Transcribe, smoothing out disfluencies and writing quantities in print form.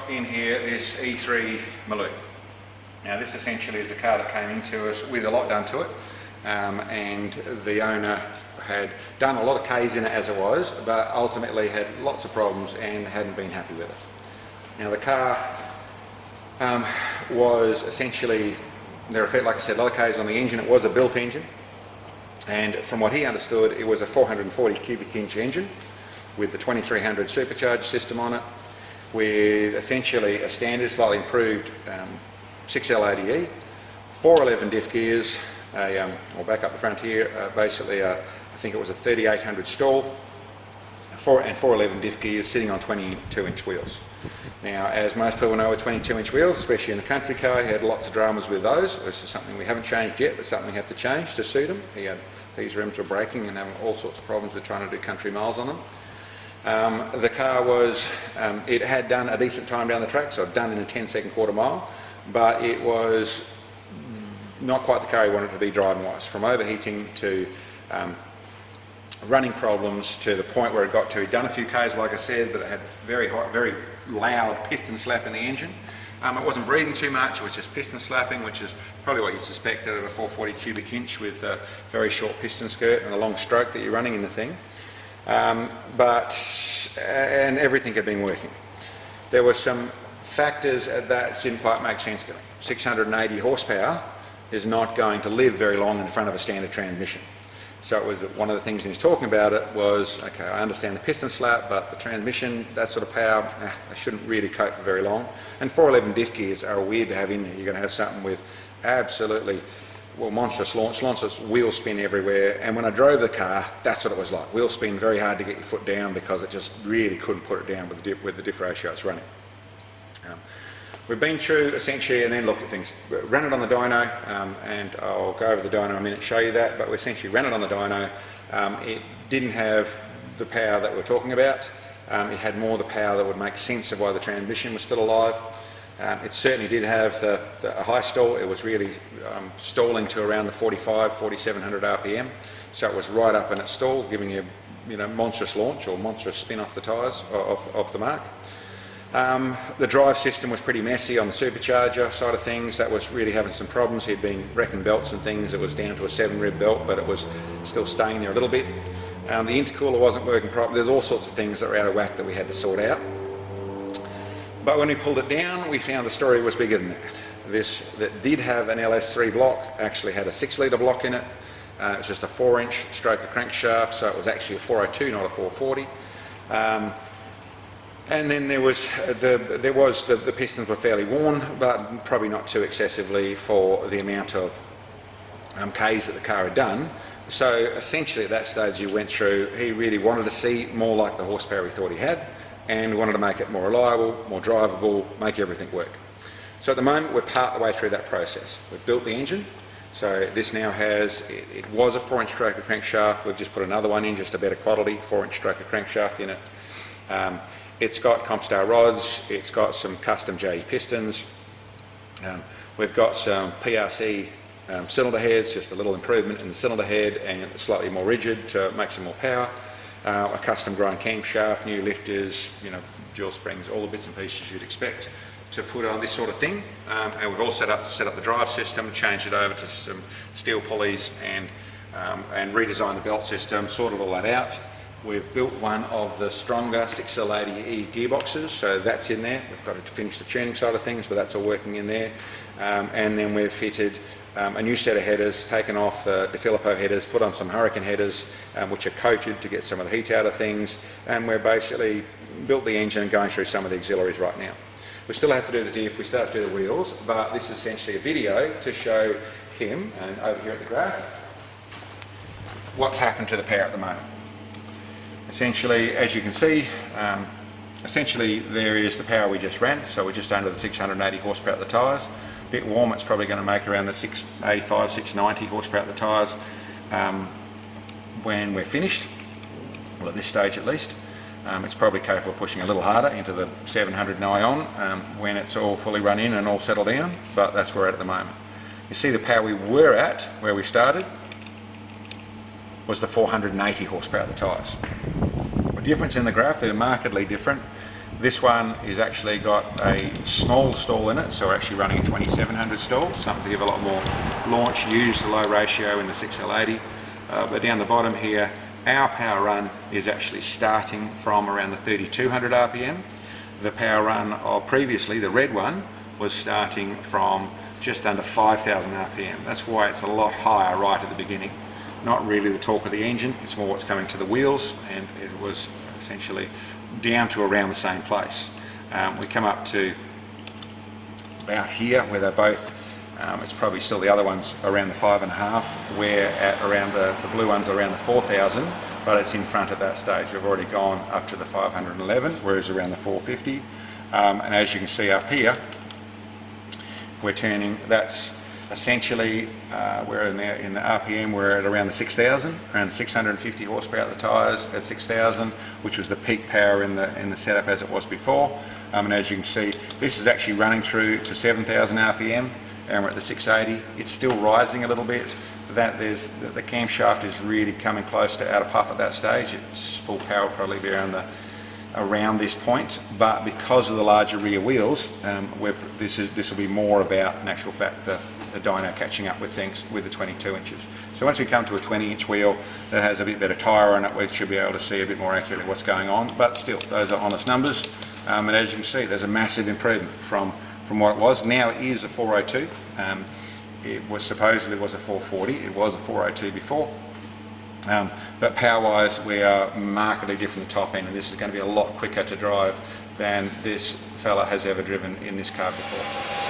in here this E3 Maloo. Now this essentially is a car that came into us with a lot done to it, and the owner had done a lot of Ks in it as it was, but ultimately had lots of problems and hadn't been happy with it. Now the car was essentially, there were, like I said, a lot of Ks on the engine. It was a built engine, and from what he understood, it was a 440 cubic inch engine with the 2300 supercharged system on it, with essentially a standard, slightly improved 6L80E, 411 diff gears, I'll back up the front here, basically I think it was a 3800 stall, and 411 diff gears sitting on 22 inch wheels. Now, as most people know with 22 inch wheels, especially in a country car, he had lots of dramas with those. This is something we haven't changed yet, but something we have to change to suit him. These rims were breaking and having all sorts of problems with trying to do country miles on them. The car was, it had done a decent time down the track, so it done in a 10-second quarter mile, but it was not quite the car he wanted to be driving wise. From overheating to running problems to the point where it got to, he'd done a few Ks like I said, but it had very hot, very loud piston slap in the engine. It wasn't breathing too much, it was just piston slapping, which is probably what you'd suspect out of a 440 cubic inch with a very short piston skirt and a long stroke that you're running in the thing. And everything had been working. There were some factors that didn't quite make sense to me. 680 horsepower is not going to live very long in front of a standard transmission. So it was one of the things he was talking about it was, okay, I understand the piston slap, but the transmission, that sort of power, they shouldn't really cope for very long. And 411 diff gears are weird to have in there. You're going to have something with absolutely, well, monstrous launch, monstrous wheel spin everywhere. And when I drove the car, that's what it was like. Wheel spin, very hard to get your foot down because it just really couldn't put it down with the diff ratio it's running. We've been through essentially and then looked at things. Ran it on the dyno, and I'll go over the dyno in a minute and show you that, but we essentially ran it on the dyno. It didn't have the power that we're talking about. It had more the power that would make sense of why the transmission was still alive. It certainly did have the high stall. It was really stalling to around the 4700 RPM, so it was right up in its stall, giving you, monstrous launch or monstrous spin off the tyres, off the mark. The drive system was pretty messy on the supercharger side of things. That was really having some problems. He'd been wrecking belts and things. It was down to a 7-rib belt, but it was still staying there a little bit. The intercooler wasn't working properly. There's all sorts of things that were out of whack that we had to sort out. But when we pulled it down, we found the story was bigger than that. This that did have an LS3 block actually had a 6-litre block in it. It was just a 4-inch stroke of crankshaft, so it was actually a 402, not a 440. And then there was the pistons were fairly worn, but probably not too excessively for the amount of Ks that the car had done. So essentially at that stage you went through, he really wanted to see more like the horsepower he thought he had, and we wanted to make it more reliable, more drivable, make everything work. So at the moment we're part of the way through that process. We've built the engine, so this now has, it was a 4-inch stroke of crankshaft. We've just put another one in, just a better quality 4-inch stroke of crankshaft in it. It's got Compstar rods, it's got some custom JE pistons, we've got some PRC cylinder heads, just a little improvement in the cylinder head and slightly more rigid to make some more power, a custom grind camshaft, new lifters, dual springs, all the bits and pieces you'd expect to put on this sort of thing. And we've all set up the drive system, changed it over to some steel pulleys and redesigned the belt system, sorted all that out. We've built one of the stronger 6L80E gearboxes, so that's in there. We've got to finish the tuning side of things, but that's all working in there. And then we've fitted a new set of headers, taken off the Filippo headers, put on some Hurricane headers, which are coated to get some of the heat out of things. And we're basically built the engine and going through some of the auxiliaries right now. We still have to do the diff, we still have to do the wheels, but this is essentially a video to show him, and over here at the graph, what's happened to the power at the moment. Essentially, as you can see, essentially there is the power we just ran, so we're just under the 680 horsepower at the tyres. A bit warm, it's probably going to make around the 685, 690 horsepower at the tyres when we're finished, well at this stage at least. It's probably capable of pushing a little harder into the 700 nigh on when it's all fully run in and all settled down, but that's where we're at the moment. You see the power we were at, where we started, was the 480 horsepower at the tyres. The difference in the graph, they're markedly different. This one is actually got a small stall in it, so we're actually running a 2700 stall, something to give a lot more launch, use the low ratio in the 6L80. But down the bottom here, our power run is actually starting from around the 3200 RPM. The power run of previously, the red one, was starting from just under 5000 RPM. That's why it's a lot higher right at the beginning. Not really the torque of the engine, it's more what's coming to the wheels, and it was essentially down to around the same place. We come up to about here where they're both, it's probably still the other ones around the 5.5, where at around the blue ones around the 4000, but it's in front at that stage. We've already gone up to the 511, whereas around the 450. And as you can see up here, we're turning, that's essentially, we're in the RPM, we're at around the 6,000, around 650 horsepower at the tyres at 6,000, which was the peak power in the setup as it was before. And as you can see, this is actually running through to 7,000 RPM, and we're at the 680. It's still rising a little bit. That the camshaft is really coming close to out of puff at that stage. Its full power will probably be around this point, but because of the larger rear wheels, this will be more about, in actual fact, the dyno catching up with things with the 22 inches. So once we come to a 20-inch wheel that has a bit better tyre on it, we should be able to see a bit more accurately what's going on. But still, those are honest numbers, and as you can see, there's a massive improvement from what it was. Now it is a 402. It was supposedly was a 440. It was a 402 before. But power-wise, we are markedly different the top end, and this is going to be a lot quicker to drive than this fella has ever driven in this car before.